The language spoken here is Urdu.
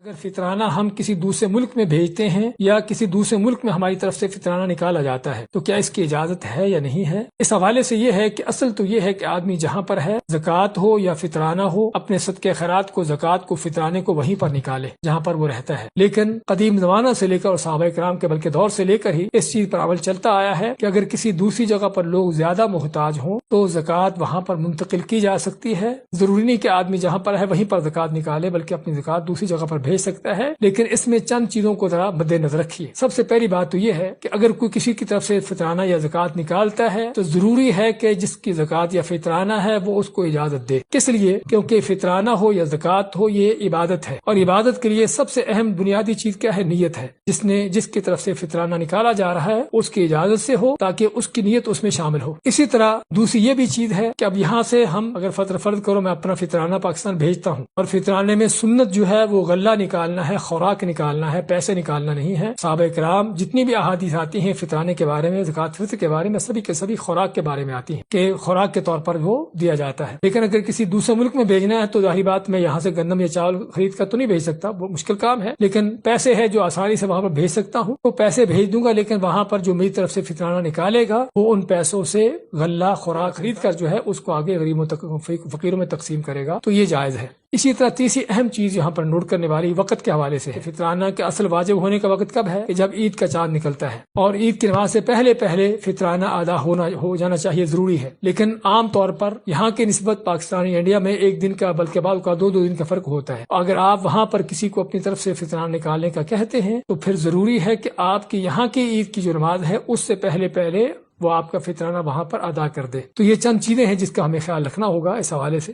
اگر فطرانہ ہم کسی دوسرے ملک میں بھیجتے ہیں یا کسی دوسرے ملک میں ہماری طرف سے فطرانہ نکالا جاتا ہے تو کیا اس کی اجازت ہے یا نہیں ہے؟ اس حوالے سے یہ ہے کہ اصل تو یہ ہے کہ آدمی جہاں پر ہے زکوٰۃ ہو یا فطرانہ ہو اپنے صدقہ خیرات کو زکوٰۃ کو فطرانے کو وہیں پر نکالے جہاں پر وہ رہتا ہے. لیکن قدیم زمانہ سے لے کر اور صحابہ کرام کے بلکہ دور سے لے کر ہی اس چیز پر عمل چلتا آیا ہے کہ اگر کسی دوسری جگہ پر لوگ زیادہ محتاج ہوں تو زکوٰۃ وہاں پر منتقل کی جا سکتی ہے. ضروری نہیں کہ آدمی جہاں پر ہے وہیں پر زکوٰۃ نکالے بلکہ اپنی زکوٰۃ دوسری جگہ پر بھیج سکتا ہے. لیکن اس میں چند چیزوں کو ذرا مد نظر رکھیے. سب سے پہلی بات تو یہ ہے کہ اگر کوئی کسی کی طرف سے فطرانہ یا زکوٰۃ نکالتا ہے تو ضروری ہے کہ جس کی زکوٰۃ یا فطرانہ ہے وہ اس کو اجازت دے. کس لیے؟ کیونکہ فطرانہ ہو یا زکوٰۃ ہو یہ عبادت ہے اور عبادت کے لیے سب سے اہم بنیادی چیز کیا ہے؟ نیت ہے. جس کی طرف سے فطرانہ نکالا جا رہا ہے اس کی اجازت سے ہو تاکہ اس کی نیت اس میں شامل ہو. اسی طرح دوسری یہ بھی چیز ہے کہ اب یہاں سے ہم اگر فرض کرو میں اپنا فطرانہ پاکستان بھیجتا ہوں اور فطرانے میں سنت جو ہے وہ غلہ نکالنا ہے، خوراک نکالنا ہے، پیسے نکالنا نہیں ہے. صحابہ کرام جتنی بھی احادیث آتی ہیں فطرانے کے بارے میں، زکوٰۃ فطر کے بارے میں، سبھی کے سبھی خوراک کے بارے میں آتی ہیں کہ خوراک کے طور پر وہ دیا جاتا ہے. لیکن اگر کسی دوسرے ملک میں بھیجنا ہے تو ظاہری بات میں یہاں سے گندم یا چاول خرید کر تو نہیں بھیج سکتا، وہ مشکل کام ہے. لیکن پیسے ہے جو آسانی سے وہاں پر بھیج سکتا ہوں تو پیسے بھیج دوں گا. لیکن وہاں پر جو میری طرف سے فطرانہ نکالے گا وہ ان پیسوں سے غلہ خوراک خرید کر جو ہے اس کو آگے غریبوں تک فقیروں میں تقسیم کرے گا، تو یہ جائز ہے. اسی طرح تیسری اہم چیز یہاں پر نوٹ کرنے والی وقت کے حوالے سے ہے. فطرانہ کے اصل واجب ہونے کا وقت کب ہے؟ کہ جب عید کا چاند نکلتا ہے اور عید کی نماز سے پہلے فطرانہ ادا ہو جانا چاہیے، ضروری ہے. لیکن عام طور پر یہاں کی نسبت پاکستان یا انڈیا میں ایک دن کا بلکہ بعض کا دو دن کا فرق ہوتا ہے. اگر آپ وہاں پر کسی کو اپنی طرف سے فطرانہ نکالنے کا کہتے ہیں تو پھر ضروری ہے کہ آپ کی یہاں کی عید کی جو نماز ہے اس سے پہلے وہ آپ کا فطرانہ وہاں پر ادا کر دے. تو یہ چند چیزیں ہیں جس کا ہمیں خیال رکھنا ہوگا اس حوالے سے.